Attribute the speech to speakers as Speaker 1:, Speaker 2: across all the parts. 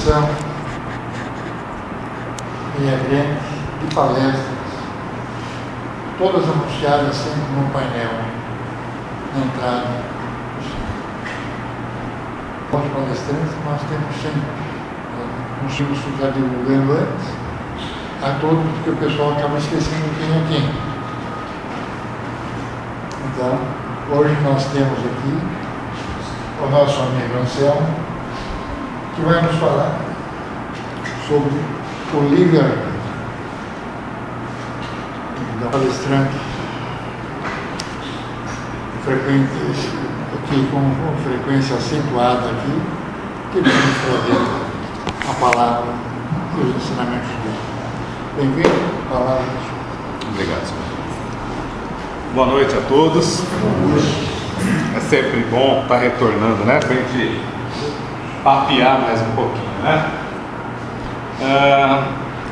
Speaker 1: exposição meia grande de palestras, todas anunciadas sempre no painel, na entrada. Os palestrantes nós temos sempre, conseguimos ficar divulgando antes a todos, porque o pessoal acaba esquecendo quem é quem. Então, hoje nós temos aqui o nosso amigo Anselmo, que vai nos falar sobre o livre-arbítrio. Então, palestrante frequente aqui, com frequência acentuada aqui, que vamos trazer a palavra e os ensinamentos dele. Bem-vindo, palavra.
Speaker 2: Obrigado, senhor. Boa noite a todos. É sempre bom estar retornando, né? Para a gente papear mais um pouquinho, né?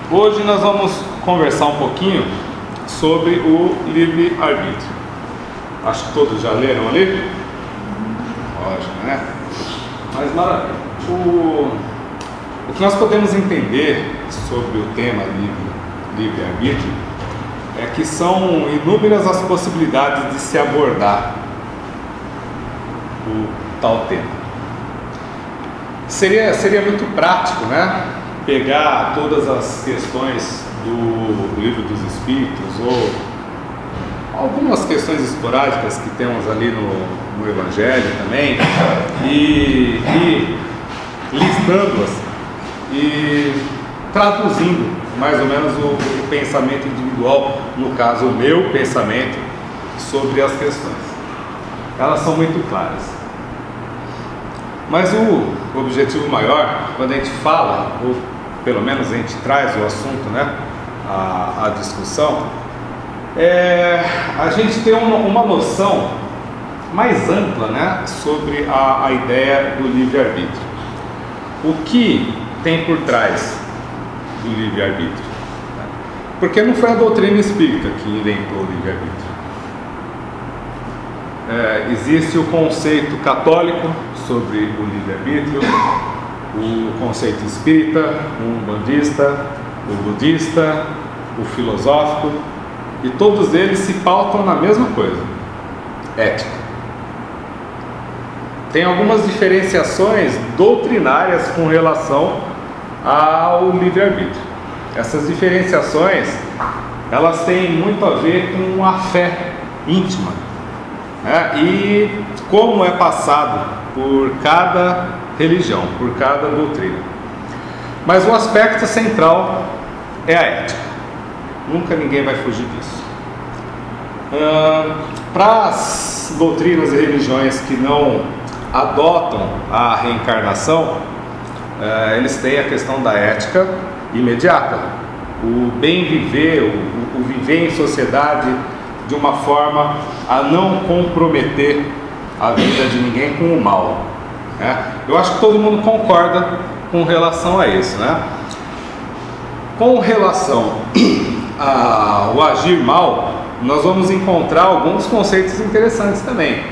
Speaker 2: Hoje nós vamos conversar um pouquinho sobre o livre-arbítrio. Acho que todos já leram ali? Lógico, né? Mas maravilha. O que nós podemos entender sobre o tema livre-arbítrio é que são inúmeras as possibilidades de se abordar o tal tema. Seria muito prático, né? Pegar todas as questões do Livro dos Espíritos ou algumas questões esporádicas que temos ali no Evangelho também e listando-as e traduzindo mais ou menos o pensamento individual, no caso o meu pensamento sobre as questões. Elas são muito claras. Mas o objetivo maior, quando a gente fala, ou pelo menos a gente traz o assunto, né, a discussão, é a gente ter uma noção mais ampla, né, sobre a ideia do livre-arbítrio. O que tem por trás do livre-arbítrio? Porque não foi a doutrina espírita que inventou o livre-arbítrio. Existe o conceito católico sobre o livre-arbítrio, o conceito espírita, o umbandista, o budista, o filosófico, e todos eles se pautam na mesma coisa: ética. Tem algumas diferenciações doutrinárias com relação ao livre-arbítrio. Essas diferenciações, elas têm muito a ver com a fé íntima, né? E como é passado por cada religião, por cada doutrina. Mas o aspecto central é a ética. Nunca ninguém vai fugir disso. Para as doutrinas e religiões que não adotam a reencarnação, eles têm a questão da ética imediata, o bem viver, o viver em sociedade de uma forma a não comprometer a vida de ninguém com o mal, né? Eu acho que todo mundo concorda com relação a isso, né? Com relação ao agir mal, nós vamos encontrar alguns conceitos interessantes também.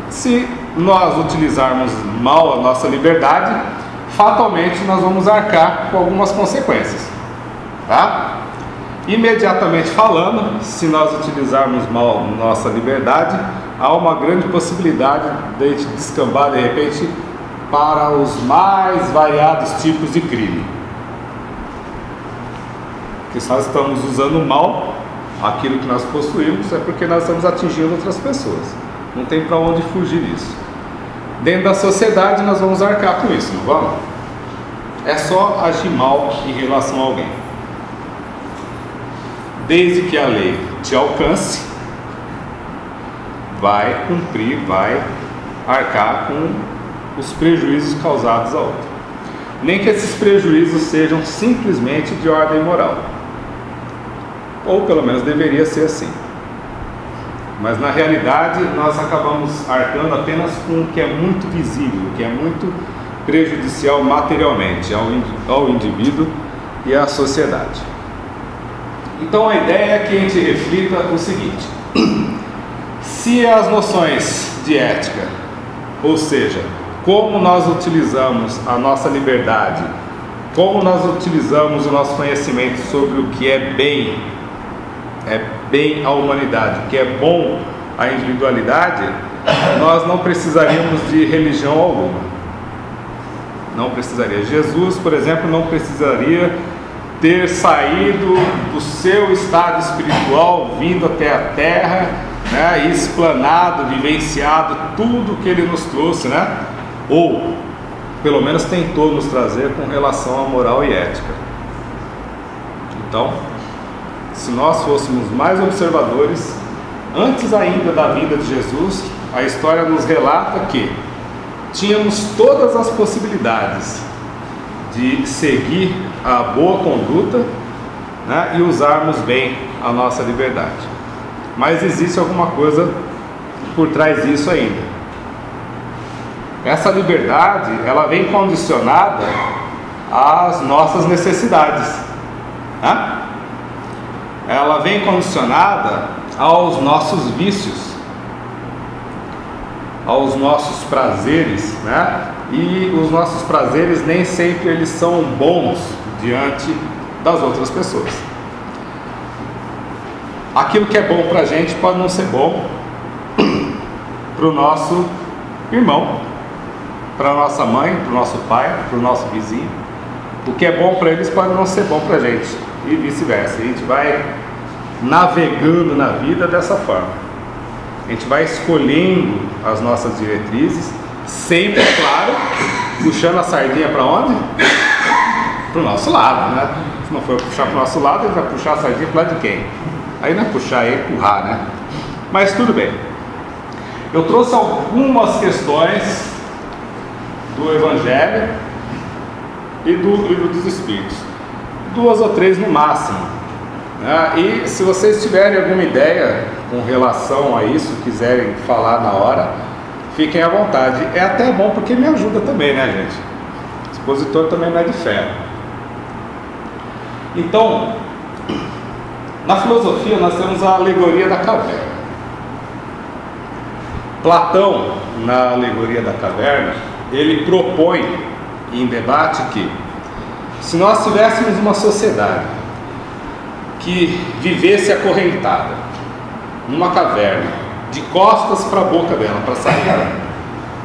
Speaker 2: Se nós utilizarmos mal a nossa liberdade, fatalmente nós vamos arcar com algumas consequências, tá? Imediatamente falando, se nós utilizarmos mal nossa liberdade, há uma grande possibilidade de a gente descambar de repente para os mais variados tipos de crime. Porque se nós estamos usando mal aquilo que nós possuímos, é porque nós estamos atingindo outras pessoas. Não tem para onde fugir disso. Dentro da sociedade nós vamos arcar com isso, não vamos? É só agir mal em relação a alguém. Desde que a lei te alcance, vai cumprir, vai arcar com os prejuízos causados a outro. Nem que esses prejuízos sejam simplesmente de ordem moral. Ou pelo menos deveria ser assim. Mas na realidade nós acabamos arcando apenas com o que é muito visível, o que é muito prejudicial materialmente ao indivíduo e à sociedade. Então a ideia é que a gente reflita o seguinte: se as noções de ética, ou seja, como nós utilizamos a nossa liberdade, como nós utilizamos o nosso conhecimento sobre o que é bem à humanidade, o que é bom à individualidade, nós não precisaríamos de religião alguma. Não precisaria. Jesus, por exemplo, não precisaria ter saído do seu estado espiritual, vindo até a terra, né, explanado, vivenciado tudo que ele nos trouxe, né? Ou pelo menos tentou nos trazer com relação à moral e ética. Então, se nós fôssemos mais observadores, antes ainda da vinda de Jesus, a história nos relata que tínhamos todas as possibilidades de seguir a boa conduta, né, e usarmos bem a nossa liberdade. Mas existe alguma coisa por trás disso ainda. Essa liberdade, ela vem condicionada às nossas necessidades, né? Ela vem condicionada aos nossos vícios, aos nossos prazeres, né? E os nossos prazeres nem sempre eles são bons diante das outras pessoas. Aquilo que é bom para a gente pode não ser bom para o nosso irmão, para a nossa mãe, para o nosso pai, para o nosso vizinho. O que é bom para eles pode não ser bom para a gente, e vice-versa. A gente vai navegando na vida dessa forma. A gente vai escolhendo as nossas diretrizes, sempre, é claro, puxando a sardinha para onde? Para o nosso lado, né? Se não for puxar para o nosso lado, ele vai puxar a sardinha para o lado de quem? Aí não é puxar, é empurrar, né? Mas tudo bem. Eu trouxe algumas questões do Evangelho e do Livro dos Espíritos, 2 ou 3 no máximo, né? E se vocês tiverem alguma ideia com relação a isso, quiserem falar na hora, fiquem à vontade. É até bom porque me ajuda também, né, gente? O expositor também não é de ferro. Então, na filosofia nós temos a alegoria da caverna. Platão, na alegoria da caverna, ele propõe em debate que se nós tivéssemos uma sociedade que vivesse acorrentada numa caverna, de costas para a boca dela, para sair,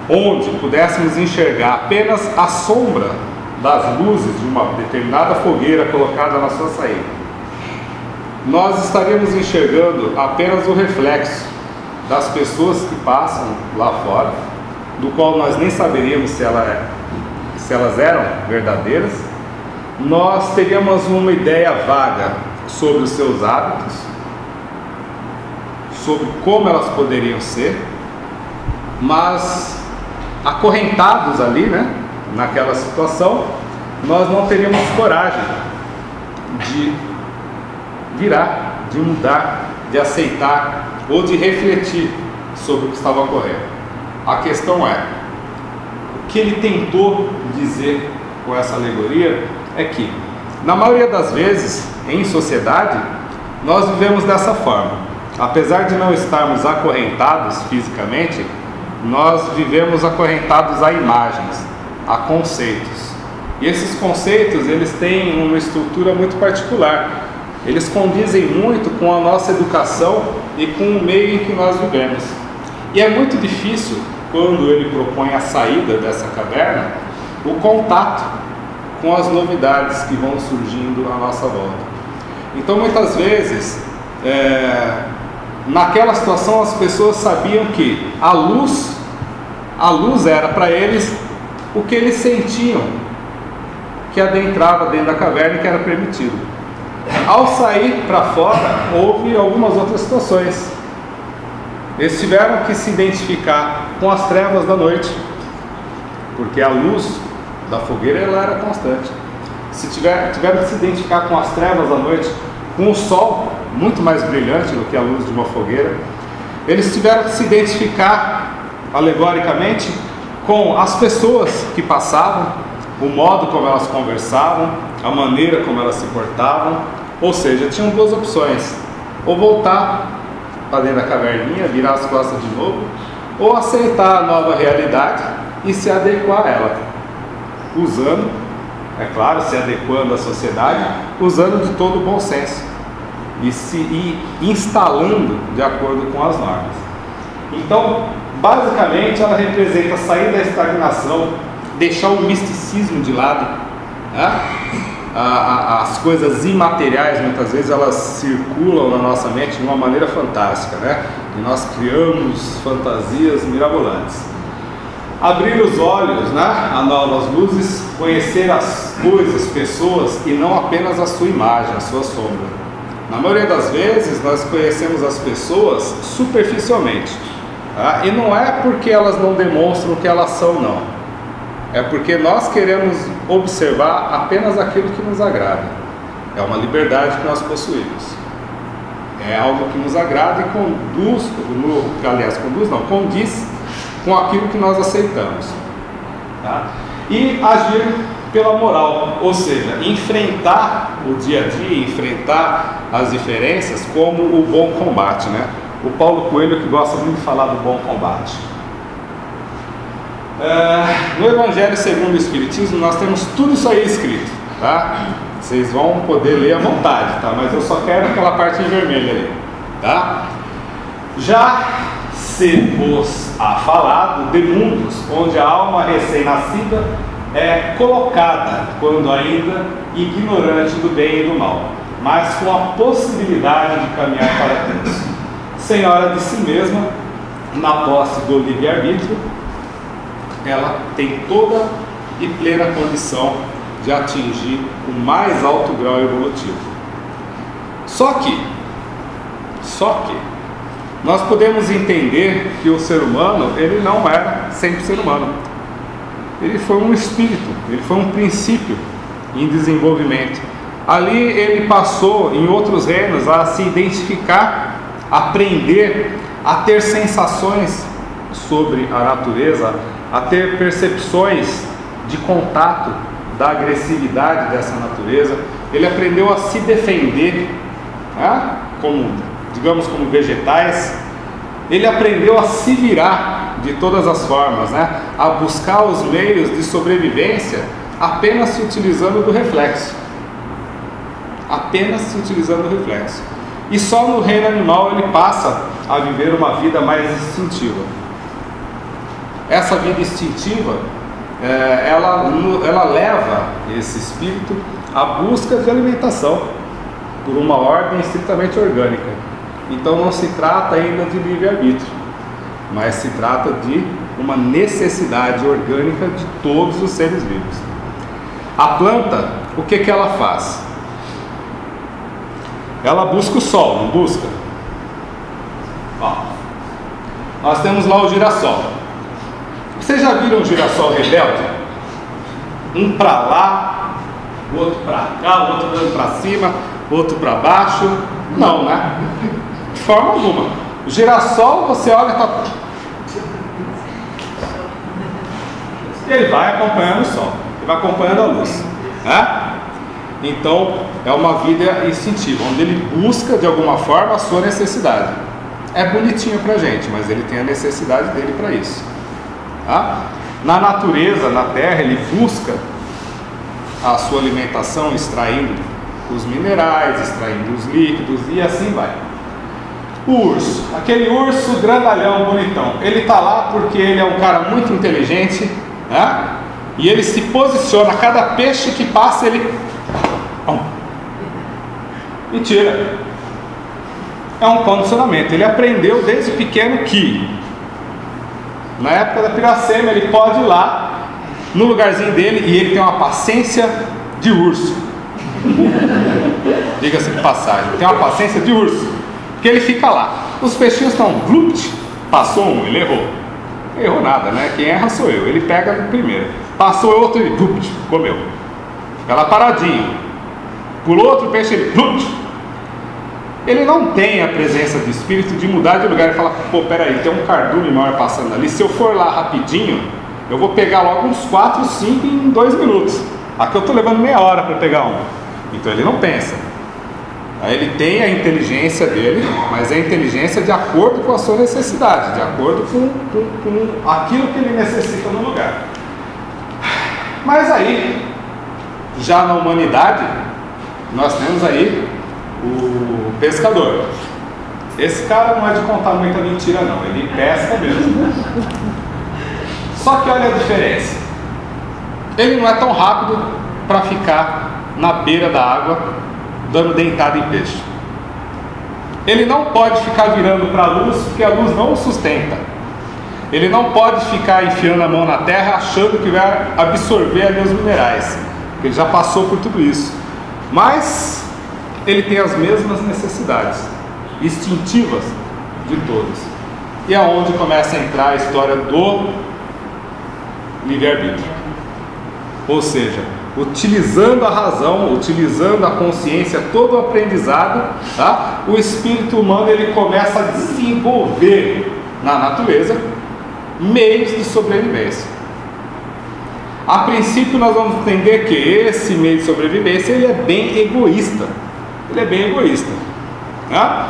Speaker 2: onde pudéssemos enxergar apenas a sombra das luzes de uma determinada fogueira colocada na sua saída, nós estaríamos enxergando apenas o reflexo das pessoas que passam lá fora, do qual nós nem saberíamos se elas eram verdadeiras. Nós teríamos uma ideia vaga sobre os seus hábitos, sobre como elas poderiam ser, mas acorrentados ali, né, naquela situação, nós não teríamos coragem de virar, de mudar, de aceitar ou de refletir sobre o que estava ocorrendo. A questão é, o que ele tentou dizer com essa alegoria é que, na maioria das vezes, em sociedade, nós vivemos dessa forma. Apesar de não estarmos acorrentados fisicamente, nós vivemos acorrentados a imagens, a conceitos. E esses conceitos, eles têm uma estrutura muito particular. Eles condizem muito com a nossa educação e com o meio em que nós vivemos. E é muito difícil, quando ele propõe a saída dessa caverna, o contato com as novidades que vão surgindo à nossa volta. Então, muitas vezes, naquela situação, as pessoas sabiam que a luz era para eles o que eles sentiam que adentrava dentro da caverna e que era permitido. Ao sair para fora, houve algumas outras situações. Eles tiveram que se identificar com as trevas da noite, porque a luz da fogueira ela era constante. Tiveram que se identificar com as trevas da noite, com o sol muito mais brilhante do que a luz de uma fogueira. Eles tiveram que se identificar alegoricamente com as pessoas que passavam, o modo como elas conversavam, a maneira como elas se portavam. Ou seja, tinham duas opções: ou voltar para dentro da caverninha, virar as costas de novo, ou aceitar a nova realidade e se adequar a ela, usando, é claro, se adequando à sociedade, usando de todo o bom senso e instalando de acordo com as normas. Então, basicamente, ela representa sair da estagnação, deixar o misticismo de lado, né? As coisas imateriais, muitas vezes, elas circulam na nossa mente de uma maneira fantástica, né? E nós criamos fantasias mirabolantes. Abrir os olhos, né, a novas luzes, conhecer as coisas, pessoas, e não apenas a sua imagem, a sua sombra. Na maioria das vezes, nós conhecemos as pessoas superficialmente, tá? E não é porque elas não demonstram o que elas são, não. É porque nós queremos observar apenas aquilo que nos agrada. É uma liberdade que nós possuímos. É algo que nos agrada e condiz com aquilo que nós aceitamos, tá? E agir pela moral, ou seja, enfrentar o dia a dia, enfrentar as diferenças como o bom combate, né? O Paulo Coelho, que gosta muito de falar do bom combate. No Evangelho segundo o Espiritismo, nós temos tudo isso aí escrito, tá? Vocês vão poder ler à vontade, tá? Mas eu só quero aquela parte em vermelho ali, tá? Já se vos há falado de mundos onde a alma recém-nascida é colocada, quando ainda ignorante do bem e do mal, mas com a possibilidade de caminhar para Deus. Senhora de si mesma, na posse do livre-arbítrio, ela tem toda e plena condição de atingir o mais alto grau evolutivo. Só que nós podemos entender que o ser humano, ele não era sempre ser humano. Ele foi um espírito, ele foi um princípio em desenvolvimento. Ali ele passou em outros reinos a se identificar, aprender, a ter sensações sobre a natureza, a ter percepções de contato da agressividade dessa natureza. Ele aprendeu a se defender, né? Como vegetais. Ele aprendeu a se virar de todas as formas, né? A buscar os meios de sobrevivência apenas se utilizando do reflexo. E só no reino animal ele passa a viver uma vida mais instintiva. Essa vida instintiva, ela leva esse espírito à busca de alimentação por uma ordem estritamente orgânica. Então não se trata ainda de livre-arbítrio, mas se trata de uma necessidade orgânica de todos os seres vivos. A planta, o que ela faz? Ela busca o sol, não busca? Ó, nós temos lá o girassol. Vocês já viram um girassol rebelde? Um para lá, o outro para cá, o outro olhando para cima, o outro para baixo? Não, né? De forma alguma. O girassol, você olha, tá... ele vai acompanhando o sol, ele vai acompanhando a luz, né? Então é uma vida instintiva, onde ele busca de alguma forma a sua necessidade. É bonitinho pra gente, mas ele tem a necessidade dele para isso, tá? Na natureza, na terra, ele busca a sua alimentação extraindo os minerais, extraindo os líquidos e assim vai. O urso, aquele urso grandalhão, bonitão, ele está lá porque ele é um cara muito inteligente, né? E ele se posiciona, cada peixe que passa ele e tira. É um condicionamento. Ele aprendeu desde pequeno que na época da Piracema ele pode ir lá no lugarzinho dele e ele tem uma paciência de urso. Diga-se de passagem, tem uma paciência de urso, porque ele fica lá, os peixinhos estão blupt, passou um, ele errou nada, né? Quem erra sou eu, ele pega no primeiro, passou outro, ele blupt, comeu, fica lá paradinho, pulou outro peixe, ele blupt. Ele não tem a presença de espírito de mudar de lugar e falar, pô, peraí, tem um cardume maior passando ali, se eu for lá rapidinho, eu vou pegar logo uns 4, 5 em 2 minutos. Aqui eu estou levando meia hora para pegar um. Então ele não pensa. Ele tem a inteligência dele, mas é a inteligência de acordo com a sua necessidade, de acordo com aquilo que ele necessita no lugar. Mas aí, já na humanidade, nós temos aí o pescador. Esse cara não é de contar muita mentira não, ele pesca mesmo. Só que olha a diferença. Ele não é tão rápido para ficar na beira da água dando dentada em peixe. Ele não pode ficar virando para a luz, porque a luz não o sustenta. Ele não pode ficar enfiando a mão na terra achando que vai absorver ali os minerais, porque ele já passou por tudo isso. Mas ele tem as mesmas necessidades instintivas de todos. E é onde começa a entrar a história do livre-arbítrio. Ou seja, utilizando a razão, utilizando a consciência, todo o aprendizado, tá? O espírito humano ele começa a desenvolver na natureza meios de sobrevivência. A princípio nós vamos entender que esse meio de sobrevivência ele é bem egoísta. Ele é bem egoísta, tá?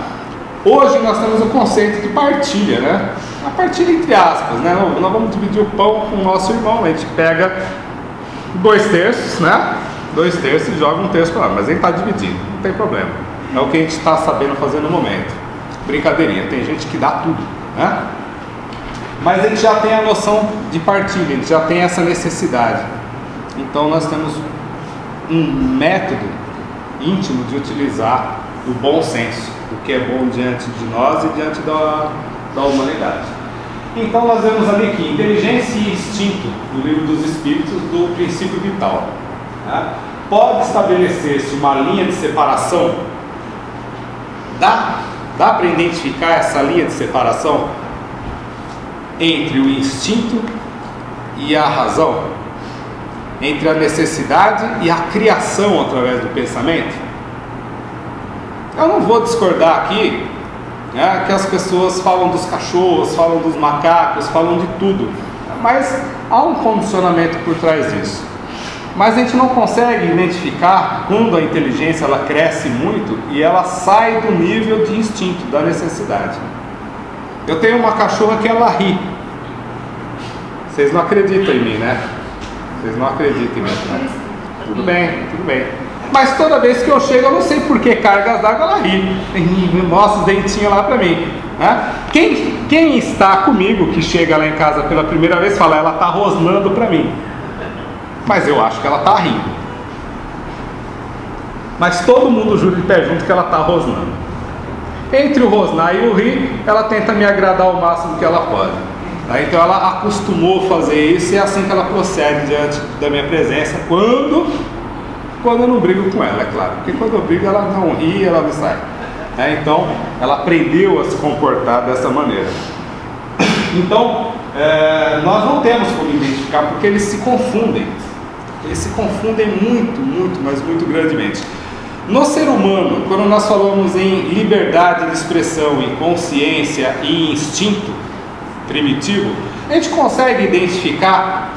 Speaker 2: Hoje nós temos o conceito de partilha, né? A partilha entre aspas, né? Nós vamos dividir o pão com o nosso irmão, a gente pega 2/3, né? 2/3 e joga 1/3 para lá, mas ele está dividido, não tem problema. É o que a gente está sabendo fazer no momento. Brincadeirinha, tem gente que dá tudo, né? Mas a gente já tem a noção de partilha, a gente já tem essa necessidade. Então nós temos um método íntimo de utilizar o bom senso, o que é bom diante de nós e diante da humanidade. Então nós vemos ali que inteligência e instinto, no livro dos Espíritos, do princípio vital, né? Pode estabelecer-se uma linha de separação. Dá para identificar essa linha de separação entre o instinto e a razão, entre a necessidade e a criação através do pensamento? Eu não vou discordar aqui, né, que as pessoas falam dos cachorros, falam dos macacos, falam de tudo, mas há um condicionamento por trás disso. Mas a gente não consegue identificar quando a inteligência ela cresce muito e ela sai do nível de instinto, da necessidade. Eu tenho uma cachorra que ela ri. Vocês não acreditam em mim, né? Vocês não acreditam em mim, né? Tudo bem, tudo bem. Mas toda vez que eu chego, eu não sei por que cargas d'água ela ri. Mostra os dentinhos lá pra mim, né? Quem está comigo, que chega lá em casa pela primeira vez, fala, ela tá rosnando pra mim. Mas eu acho que ela tá rindo. Mas todo mundo jura de pé junto que ela tá rosnando. Entre o rosnar e o rir, ela tenta me agradar o máximo que ela pode. Então ela acostumou a fazer isso e é assim que ela procede diante da minha presença quando eu não brigo com ela, é claro. Porque quando eu brigo ela não ri, ela me sai. Então ela aprendeu a se comportar dessa maneira. Então nós não temos como identificar porque eles se confundem. Eles se confundem muito, mas muito grandemente. No ser humano, quando nós falamos em liberdade de expressão, em consciência e instinto primitivo, a gente consegue identificar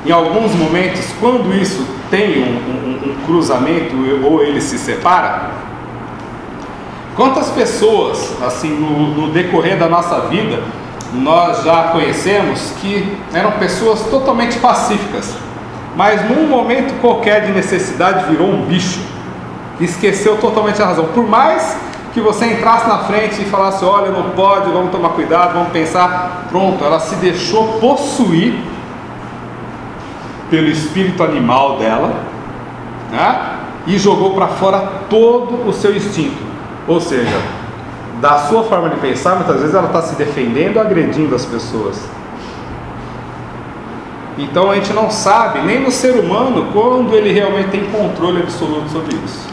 Speaker 2: em alguns momentos quando isso tem um cruzamento ou ele se separa. Quantas pessoas, assim, no decorrer da nossa vida, nós já conhecemos que eram pessoas totalmente pacíficas, mas num momento qualquer de necessidade virou um bicho, esqueceu totalmente a razão. Por mais que você entrasse na frente e falasse, olha, não pode, vamos tomar cuidado, vamos pensar, pronto, ela se deixou possuir pelo espírito animal dela, né? E jogou para fora todo o seu instinto. Ou seja, da sua forma de pensar, muitas vezes ela está se defendendo, agredindo as pessoas. Então a gente não sabe, nem no ser humano, quando ele realmente tem controle absoluto sobre isso.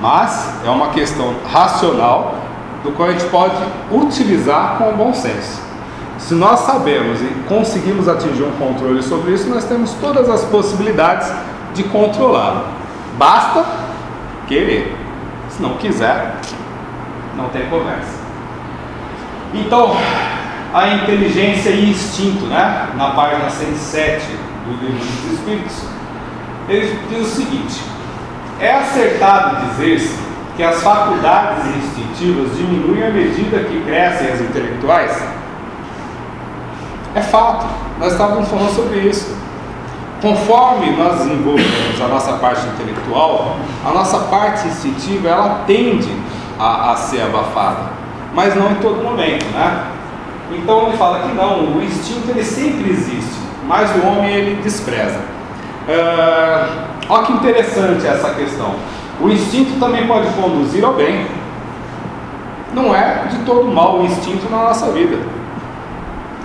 Speaker 2: Mas é uma questão racional, do qual a gente pode utilizar com bom senso. Se nós sabemos e conseguimos atingir um controle sobre isso, nós temos todas as possibilidades de controlá-lo. Basta querer. Se não quiser, não tem conversa. Então, a inteligência e instinto, né? Na página 107 do Livro dos Espíritos, ele diz o seguinte: É acertado dizer-se que as faculdades instintivas diminuem à medida que crescem as intelectuais? É fato, nós estávamos falando sobre isso. Conforme nós desenvolvemos a nossa parte intelectual, a nossa parte instintiva, ela tende a ser abafada, mas não em todo momento, né? Então ele fala que não, o instinto ele sempre existe, mas o homem ele despreza. Olha que interessante essa questão. O instinto também pode conduzir ao bem. Não é de todo mal o instinto na nossa vida.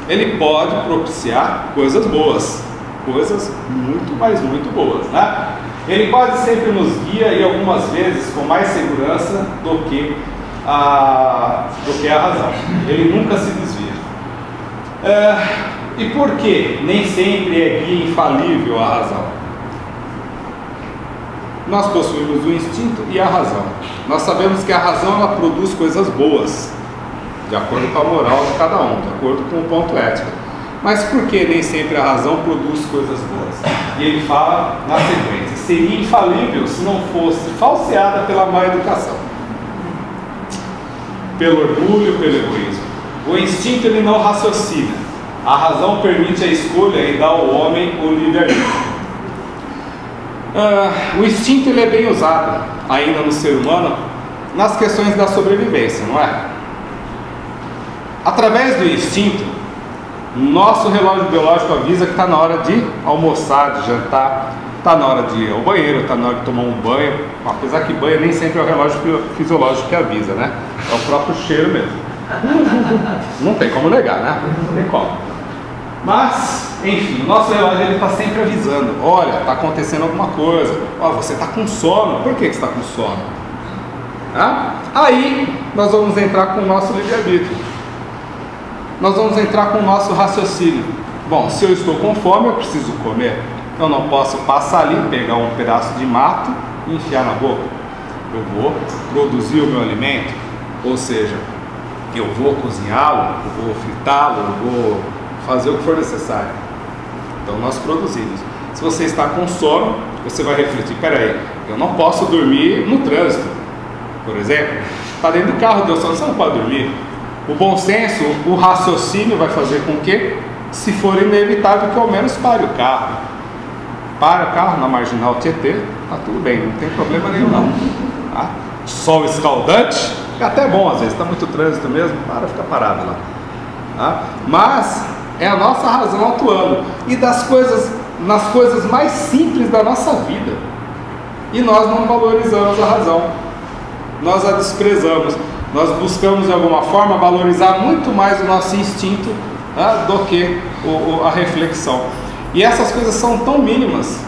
Speaker 2: Ele pode propiciar coisas boas, coisas muito, mas muito boas, né? Ele quase sempre nos guia e algumas vezes com mais segurança do que a razão. Ele nunca se desvia. E por que nem sempre é guia infalível a razão? Nós possuímos o instinto e a razão. Nós sabemos que a razão ela produz coisas boas, de acordo com a moral de cada um, de acordo com o ponto ético. Mas por que nem sempre a razão produz coisas boas? E ele fala na sequência: seria infalível se não fosse falseada pela má educação, pelo orgulho, pelo egoísmo. O instinto ele não raciocina, a razão permite a escolha e dá ao homem o livre-arbítrio. O instinto ele é bem usado ainda no ser humano nas questões da sobrevivência, não é? Através do instinto, nosso relógio biológico avisa que está na hora de almoçar, de jantar, está na hora de ir ao banheiro, está na hora de tomar um banho, apesar que banho nem sempre é o relógio fisiológico que avisa, né? É o próprio cheiro mesmo. Não tem como negar, né? Não tem como. Mas, enfim, o nosso relógio está sempre avisando: olha, está acontecendo alguma coisa, você está com sono. Por que você está com sono? Aí nós vamos entrar com o nosso livre-arbítrio, nós vamos entrar com o nosso raciocínio. Bom, se eu estou com fome, eu preciso comer. Eu não posso passar ali, pegar um pedaço de mato e enfiar na boca. Eu vou produzir o meu alimento, ou seja, eu vou cozinhá-lo, eu vou fritá-lo, eu vou fazer o que for necessário. Então nós produzimos. Se você está com sono, você vai refletir: peraí, eu não posso dormir no trânsito, por exemplo. Está dentro do carro, deu sono, você não pode dormir. O bom senso, o raciocínio vai fazer com que, se for inevitável, que ao menos pare o carro. Para o carro na marginal Tietê, tá tudo bem, não tem problema nenhum não. Tá? Sol escaldante, é até bom às vezes, está muito trânsito mesmo, fica parado lá. Tá? Mas é a nossa razão atuando, e nas coisas mais simples da nossa vida, e nós não valorizamos a razão, nós a desprezamos, nós buscamos de alguma forma valorizar muito mais o nosso instinto, né, do que a reflexão. E essas coisas são tão mínimas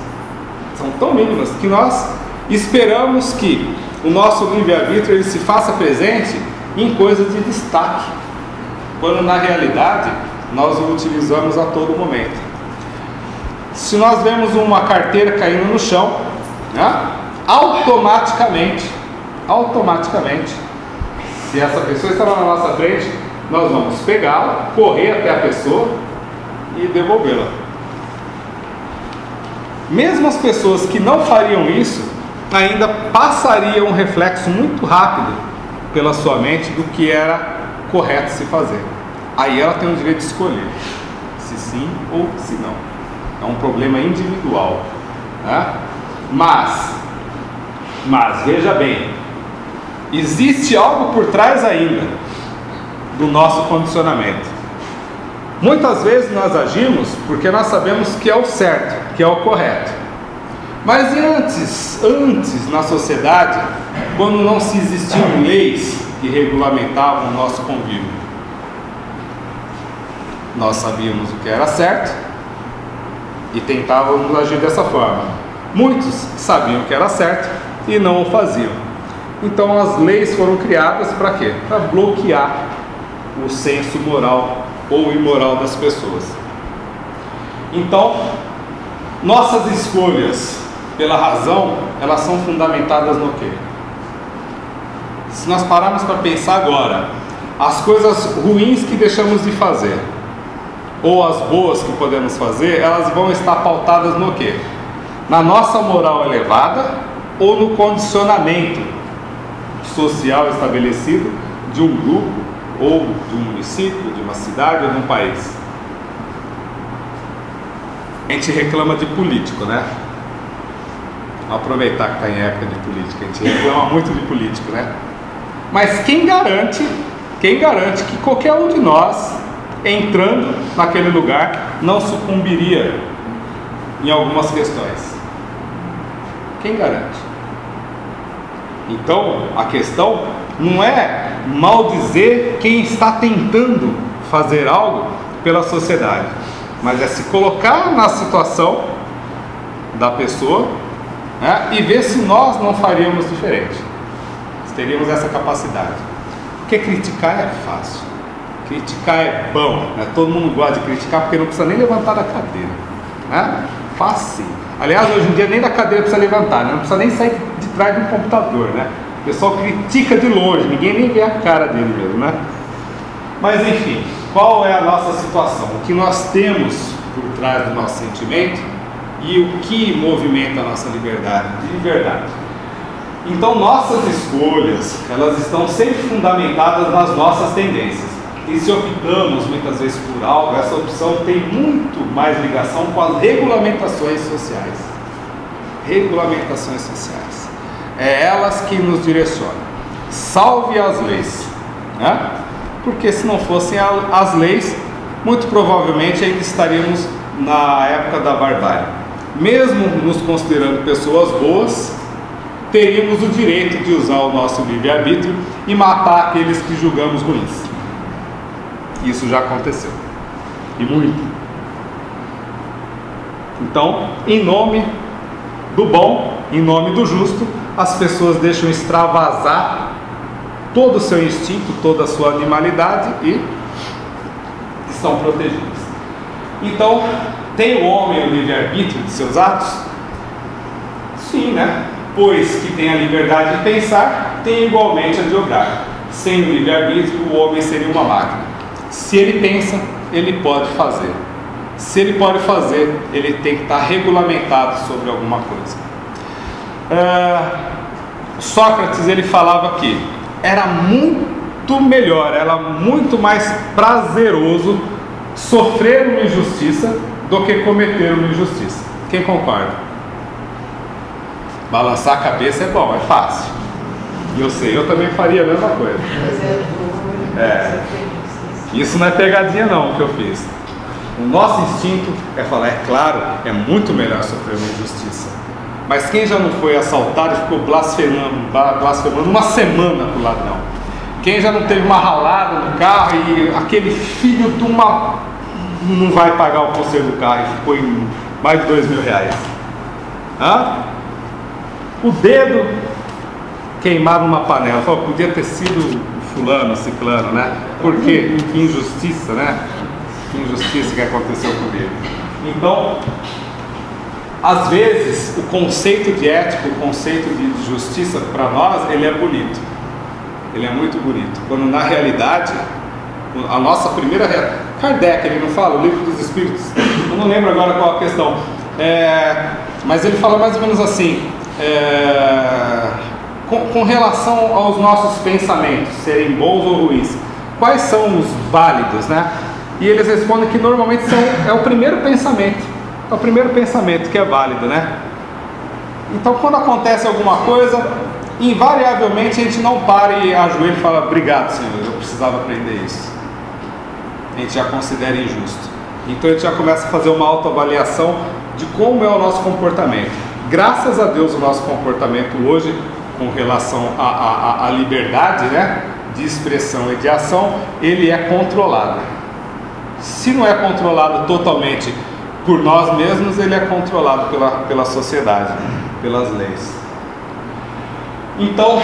Speaker 2: que nós esperamos que o nosso livre-arbítrio ele se faça presente em coisas de destaque, quando na realidade nós o utilizamos a todo momento. Se nós vemos uma carteira caindo no chão, né, automaticamente, se essa pessoa está na nossa frente, nós vamos pegá-la, correr até a pessoa e devolvê-la. Mesmo as pessoas que não fariam isso, ainda passariam um reflexo muito rápido pela sua mente do que era correto se fazer. Aí ela tem o direito de escolher se sim ou se não. É um problema individual, né? Mas veja bem, existe algo por trás ainda do nosso condicionamento. Muitas vezes nós agimos porque nós sabemos que é o certo, que é o correto. Mas antes na sociedade, quando não se existiam leis que regulamentavam o nosso convívio, nós sabíamos o que era certo e tentávamos agir dessa forma. Muitos sabiam o que era certo e não o faziam. Então as leis foram criadas para quê? Para bloquear o senso moral ou imoral das pessoas. Então, nossas escolhas pela razão, elas são fundamentadas no quê? Se nós pararmos para pensar agora, as coisas ruins que deixamos de fazer, ou as boas que podemos fazer, elas vão estar pautadas no quê? Na nossa moral elevada ou no condicionamento social estabelecido de um grupo, ou de um município, de uma cidade ou de um país. A gente reclama de político, né? Vamos aproveitar que está em época de política, a gente reclama muito de político, né? Mas quem garante que qualquer um de nós, entrando naquele lugar, não sucumbiria em algumas questões? Quem garante? Então, a questão não é maldizer quem está tentando fazer algo pela sociedade, mas é se colocar na situação da pessoa, né, e ver se nós não faríamos diferente, se teríamos essa capacidade. Porque criticar é fácil, criticar é bom, né? Todo mundo gosta de criticar porque não precisa nem levantar da cadeira, né? Fácil. Aliás, hoje em dia nem da cadeira precisa levantar, né? Não precisa nem sair de trás de um computador, né? O pessoal critica de longe, ninguém nem vê a cara dele mesmo, né? Mas enfim, qual é a nossa situação? O que nós temos por trás do nosso sentimento e o que movimenta a nossa liberdade, de verdade. Então nossas escolhas, elas estão sempre fundamentadas nas nossas tendências. E se optamos muitas vezes por algo, essa opção tem muito mais ligação com as regulamentações sociais. Regulamentações sociais. É elas que nos direcionam. Salve as leis, né? Porque se não fossem as leis, muito provavelmente ainda estaríamos na época da barbárie. Mesmo nos considerando pessoas boas, teríamos o direito de usar o nosso livre-arbítrio e matar aqueles que julgamos ruins. Isso já aconteceu, e muito. Então, em nome do bom, em nome do justo, as pessoas deixam extravasar todo o seu instinto, toda a sua animalidade e estão protegidas. Então, tem o homem o livre-arbítrio de seus atos? Sim, né? Pois que tem a liberdade de pensar, tem igualmente a de obrar. Sem o livre-arbítrio, o homem seria uma máquina. Se ele pensa, ele pode fazer. Se ele pode fazer, ele tem que estar regulamentado sobre alguma coisa. Sócrates, ele falava que era muito melhor, era muito mais prazeroso sofrer uma injustiça do que cometer uma injustiça. Quem concorda? Balançar a cabeça é bom, é fácil. Eu sei, eu também faria a mesma coisa. Isso não é pegadinha não, o que eu fiz. O nosso instinto é falar, é claro, é muito melhor sofrer uma injustiça. Mas quem já não foi assaltado e ficou blasfemando uma semana pro ladrão? Quem já não teve uma ralada no carro e aquele filho de uma... não vai pagar o conserto do carro e ficou em mais de R$2.000? O dedo queimado numa panela. Podia ter sido fulano, ciclano, né? Por quê? Que injustiça, né? Que injustiça que aconteceu com ele. Então, às vezes, o conceito de ética, o conceito de justiça, para nós, ele é bonito. Ele é muito bonito. Quando, na realidade, a nossa primeira... Kardec, ele não fala? O Livro dos Espíritos? Eu não lembro agora qual a questão. Mas ele fala mais ou menos assim... Com relação aos nossos pensamentos, serem bons ou ruins, quais são os válidos, né? E eles respondem que normalmente é o primeiro pensamento. É o primeiro pensamento que é válido, né? Então, quando acontece alguma coisa, invariavelmente a gente não para e ajoelha e fala, obrigado, Senhor, eu precisava aprender isso. A gente já considera injusto. Então a gente já começa a fazer uma autoavaliação de como é o nosso comportamento. Graças a Deus o nosso comportamento hoje, com relação à liberdade, né, de expressão e de ação, ele é controlado. Se não é controlado totalmente por nós mesmos, ele é controlado pela sociedade, pelas leis. Então,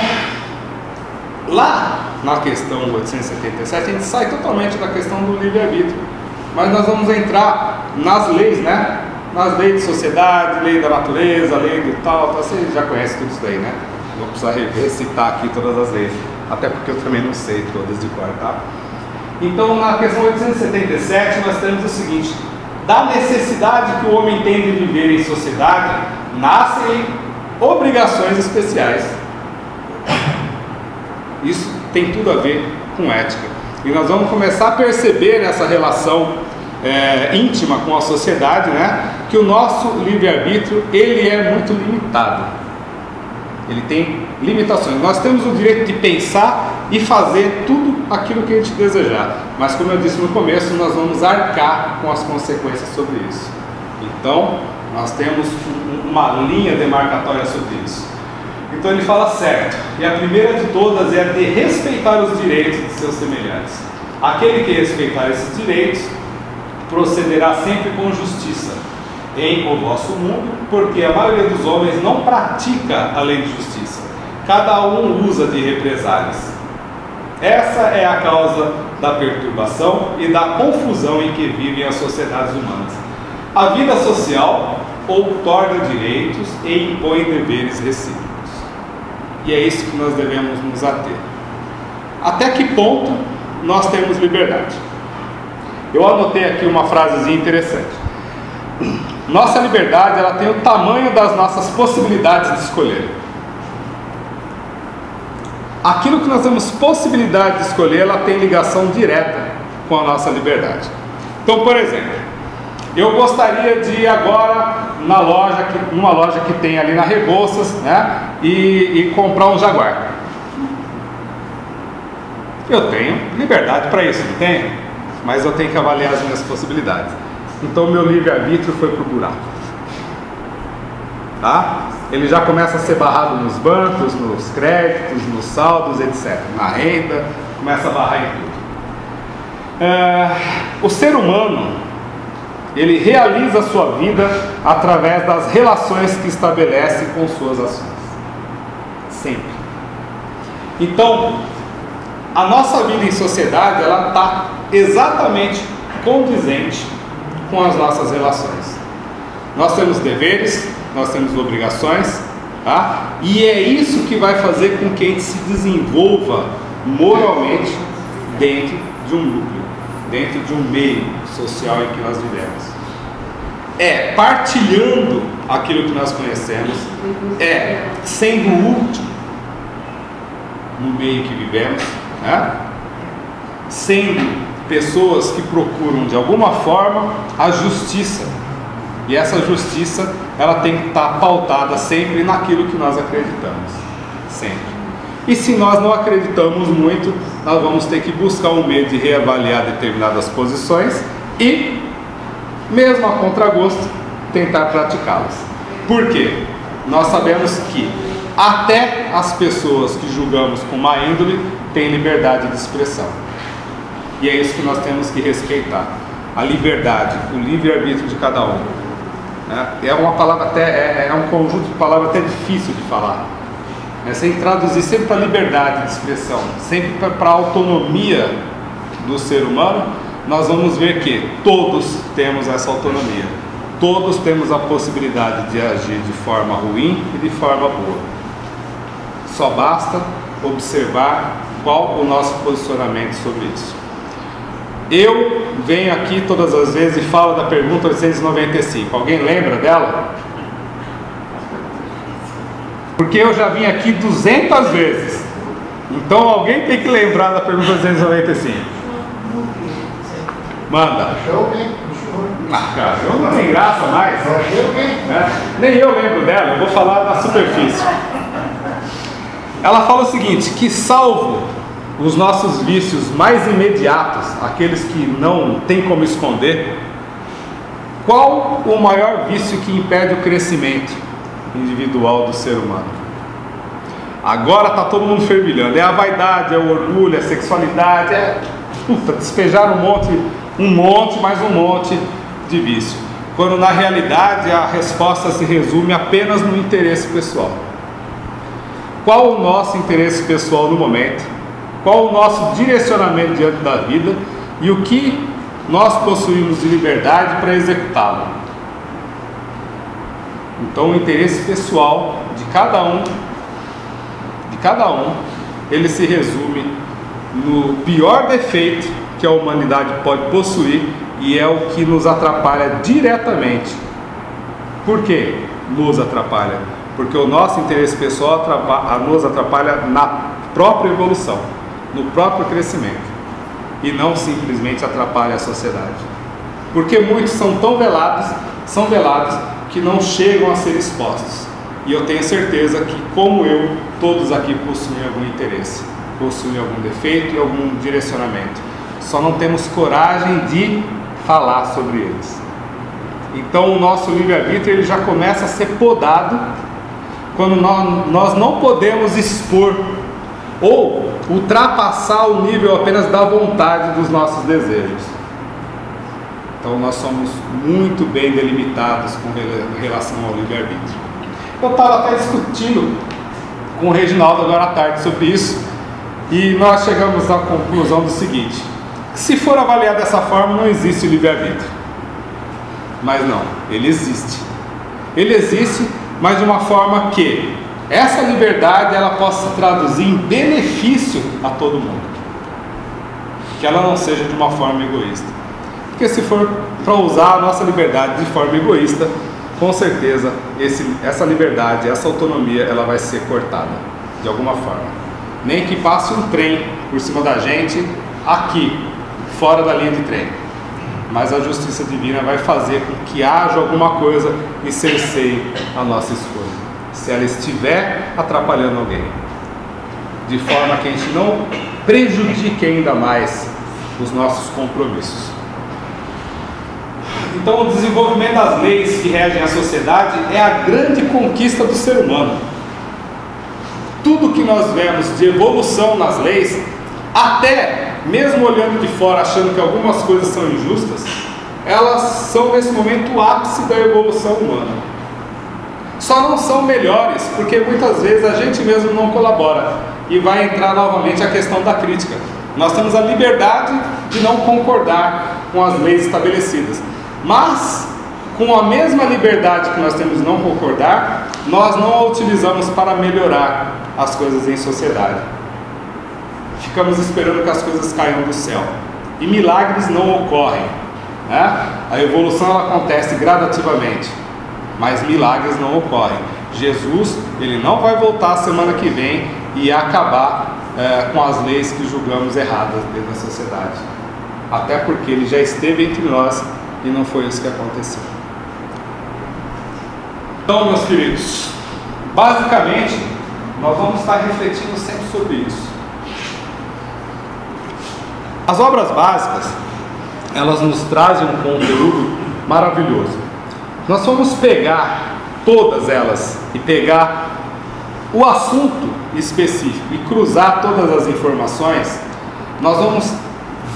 Speaker 2: lá na questão 877, a gente sai totalmente da questão do livre-arbítrio, mas nós vamos entrar nas leis, né? Nas leis de sociedade, lei da natureza, lei do tal, você já conhece tudo isso daí, né? Não vou precisar recitar aqui todas as leis, até porque eu também não sei todas de cor, tá? Então, na questão 877, nós temos o seguinte: da necessidade que o homem tem de viver em sociedade, nascem obrigações especiais. Isso tem tudo a ver com ética. E nós vamos começar a perceber nessa relação íntima com a sociedade, né, que o nosso livre-arbítrio ele é muito limitado. Ele tem limitações. Nós temos o direito de pensar e fazer tudo aquilo que a gente desejar. Mas como eu disse no começo, nós vamos arcar com as consequências sobre isso. Então, nós temos uma linha demarcatória sobre isso. Então ele fala certo. E a primeira de todas é a de respeitar os direitos de seus semelhantes. Aquele que respeitar esses direitos procederá sempre com justiça em o vosso mundo, porque a maioria dos homens não pratica a lei de justiça. Cada um usa de represálias. Essa é a causa da perturbação e da confusão em que vivem as sociedades humanas. A vida social outorga direitos e impõe deveres recíprocos. E é isso que nós devemos nos ater. Até que ponto nós temos liberdade? Eu anotei aqui uma frasezinha interessante. Nossa liberdade, ela tem o tamanho das nossas possibilidades de escolher. Aquilo que nós temos possibilidade de escolher, ela tem ligação direta com a nossa liberdade. Então, por exemplo, eu gostaria de ir agora numa loja que tem ali na Rebouças, né, e comprar um Jaguar. Eu tenho liberdade para isso, não tenho? Mas eu tenho que avaliar as minhas possibilidades. Então meu livre-arbítrio foi para o buraco. Tá? Ele já começa a ser barrado nos bancos, nos créditos, nos saldos, etc. Na renda, começa a barrar em tudo. O ser humano, ele realiza a sua vida através das relações que estabelece com suas ações. Sempre. Então, a nossa vida em sociedade, ela está exatamente condizente com as nossas relações. Nós temos deveres, nós temos obrigações, tá? E é isso que vai fazer com que a gente se desenvolva moralmente dentro de um núcleo, dentro de um meio social em que nós vivemos. É partilhando aquilo que nós conhecemos, é sendo útil no meio que vivemos, né? Sendo pessoas que procuram de alguma forma a justiça, e essa justiça ela tem que estar pautada sempre naquilo que nós acreditamos, sempre. E se nós não acreditamos muito, nós vamos ter que buscar um meio de reavaliar determinadas posições e, mesmo a contragosto, tentar praticá-las. Por quê? Nós sabemos que até as pessoas que julgamos com má índole têm liberdade de expressão. E é isso que nós temos que respeitar. A liberdade, o livre-arbítrio de cada um. É uma palavra até, é um conjunto de palavras até difícil de falar. Sem traduzir sempre para a liberdade de expressão, sempre para a autonomia do ser humano, nós vamos ver que todos temos essa autonomia. Todos temos a possibilidade de agir de forma ruim e de forma boa. Só basta observar qual o nosso posicionamento sobre isso. Eu venho aqui todas as vezes e falo da pergunta 895. Alguém lembra dela? Porque eu já vim aqui 200 vezes. Então alguém tem que lembrar da pergunta 895. Manda. Cara, eu não tenho graça mais. Nem eu lembro dela, eu vou falar na superfície. Ela fala o seguinte, que salvo os nossos vícios mais imediatos, aqueles que não tem como esconder, qual o maior vício que impede o crescimento individual do ser humano? Agora está todo mundo fervilhando, é a vaidade, é o orgulho, é a sexualidade, despejar um monte de vício, quando na realidade a resposta se resume apenas no interesse pessoal. Qual o nosso interesse pessoal no momento? Qual o nosso direcionamento diante da vida e o que nós possuímos de liberdade para executá-lo? Então o interesse pessoal de cada um, ele se resume no pior defeito que a humanidade pode possuir, e é o que nos atrapalha diretamente. Por quê? Nos atrapalha porque o nosso interesse pessoal nos atrapalha na própria evolução, no próprio crescimento, e não simplesmente atrapalha a sociedade. Porque muitos são tão velados, que não chegam a ser expostos. E eu tenho certeza que, como eu, todos aqui possuem algum interesse, possuem algum defeito e algum direcionamento. Só não temos coragem de falar sobre eles. Então o nosso livre-arbítrio ele já começa a ser podado quando nós não podemos expor ou ultrapassar o nível apenas da vontade dos nossos desejos. Então nós somos muito bem delimitados com relação ao livre-arbítrio. Eu estava até discutindo com o Reginaldo agora à tarde sobre isso, e nós chegamos à conclusão do seguinte: se for avaliar dessa forma, não existe livre-arbítrio. Mas não, ele existe. Ele existe, mas de uma forma que essa liberdade ela possa se traduzir em benefício a todo mundo. Que ela não seja de uma forma egoísta. Porque se for para usar a nossa liberdade de forma egoísta, com certeza essa liberdade, essa autonomia, ela vai ser cortada de alguma forma. Nem que passe um trem por cima da gente aqui, fora da linha de trem. Mas a justiça divina vai fazer com que haja alguma coisa e cerceie a nossa escolha, se ela estiver atrapalhando alguém, de forma que a gente não prejudique ainda mais os nossos compromissos. Então o desenvolvimento das leis que regem a sociedade é a grande conquista do ser humano. Tudo que nós vemos de evolução nas leis, até mesmo olhando de fora achando que algumas coisas são injustas, elas são nesse momento o ápice da evolução humana. Só não são melhores porque muitas vezes a gente mesmo não colabora, e vai entrar novamente a questão da crítica. Nós temos a liberdade de não concordar com as leis estabelecidas, mas com a mesma liberdade que nós temos de não concordar, nós não a utilizamos para melhorar as coisas em sociedade. Ficamos esperando que as coisas caiam do céu, e milagres não ocorrem, né? A evolução ela acontece gradativamente, mas milagres não ocorrem. Jesus ele não vai voltar a semana que vem e acabar com as leis que julgamos erradas dentro da sociedade, até porque ele já esteve entre nós e não foi isso que aconteceu. Então, meus queridos, basicamente nós vamos estar refletindo sempre sobre isso. As obras básicas, elas nos trazem um conteúdo maravilhoso. Nós vamos pegar todas elas e pegar o assunto específico e cruzar todas as informações. Nós vamos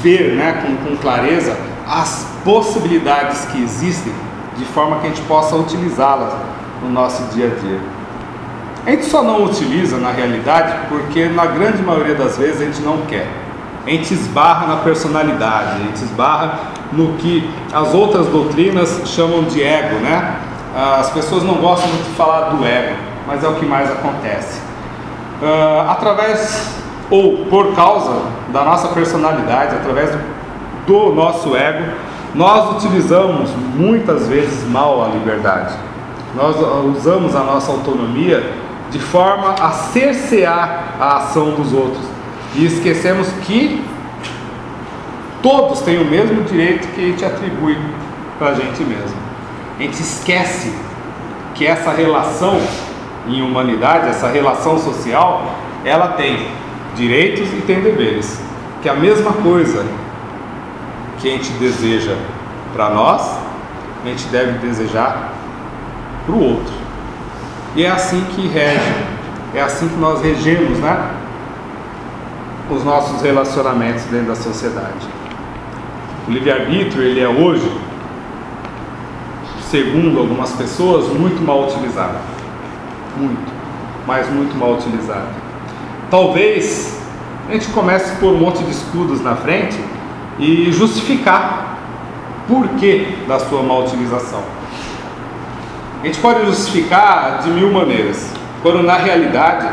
Speaker 2: ver, né, com clareza as possibilidades que existem, de forma que a gente possa utilizá-las no nosso dia a dia. A gente só não utiliza na realidade porque na grande maioria das vezes a gente não quer. A gente esbarra na personalidade, a gente esbarra no que as outras doutrinas chamam de ego, né? As pessoas não gostam muito de falar do ego, mas é o que mais acontece. Através ou por causa da nossa personalidade, através do nosso ego, nós utilizamos muitas vezes mal a liberdade. Nós usamos a nossa autonomia de forma a cercear a ação dos outros, e esquecemos que todos têm o mesmo direito que a gente atribui para a gente mesmo. A gente esquece que essa relação em humanidade, essa relação social, ela tem direitos e tem deveres, que é a mesma coisa que a gente deseja para nós, a gente deve desejar para o outro. E é assim que rege, é assim que nós regemos, né, os nossos relacionamentos dentro da sociedade. O livre-arbítrio, ele é hoje, segundo algumas pessoas, muito mal utilizado. Muito, mas muito mal utilizado. Talvez a gente comece a pôr um monte de escudos na frente e justificar por que da sua mal utilização. A gente pode justificar de mil maneiras, quando na realidade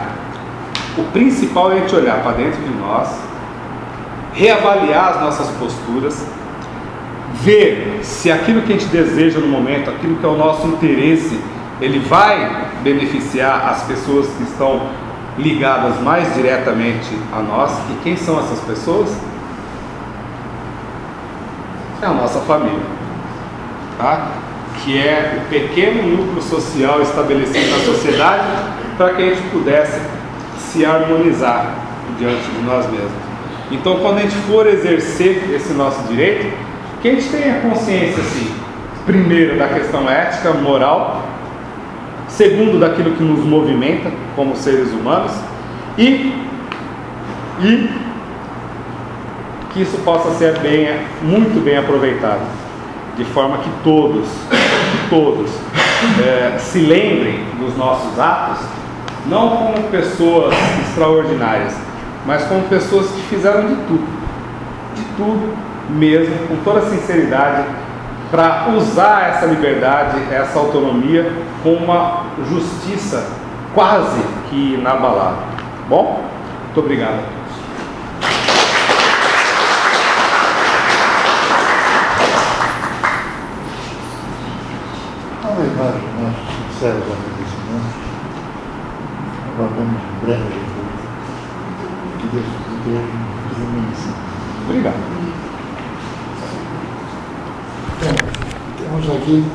Speaker 2: o principal é a gente olhar para dentro de nós, reavaliar as nossas posturas, ver se aquilo que a gente deseja no momento, aquilo que é o nosso interesse, ele vai beneficiar as pessoas que estão ligadas mais diretamente a nós. E quem são essas pessoas? É a nossa família, tá? Que é o pequeno núcleo social estabelecido na sociedade para que a gente pudesse se harmonizar diante de nós mesmos. Então, quando a gente for exercer esse nosso direito, que a gente tenha consciência, assim, primeiro, da questão ética, moral, segundo, daquilo que nos movimenta como seres humanos, e que isso possa ser muito bem aproveitado, de forma que todos se lembrem dos nossos atos, não como pessoas extraordinárias, mas como pessoas que fizeram de tudo mesmo, com toda sinceridade, para usar essa liberdade, essa autonomia, com uma justiça quase que inabalável. Bom? Muito obrigado a todos.
Speaker 1: Ao levar os nossos sinceros agradecimentos, aguardamos em breve que Deus nos ilumine.
Speaker 2: Obrigado.
Speaker 1: Temos aqui